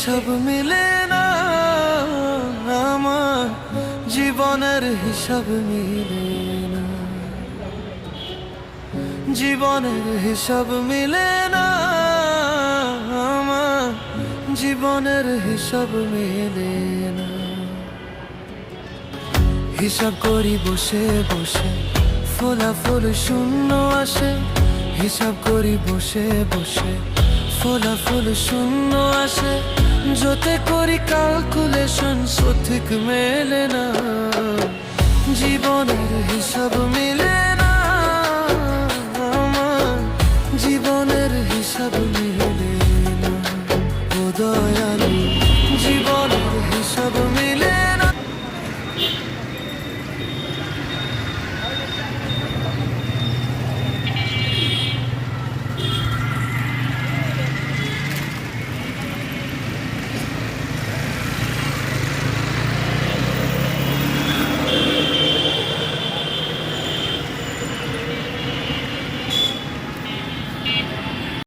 হিসাব মিলে না, আমার জীবনের হিসাব মিলে না, জীবনের হিসাব মিলে না, আমার জীবনের হিসাব মিলে না। হিসাব করি বসে বসে, ফলাফল শূন্য আসে। হিসাব করি বসে বসে, ফলাফল শূন্য আসে। যতে করি ক্যালকুলেশন সঠিক মেলে না, জীবনের হিসাব মিলে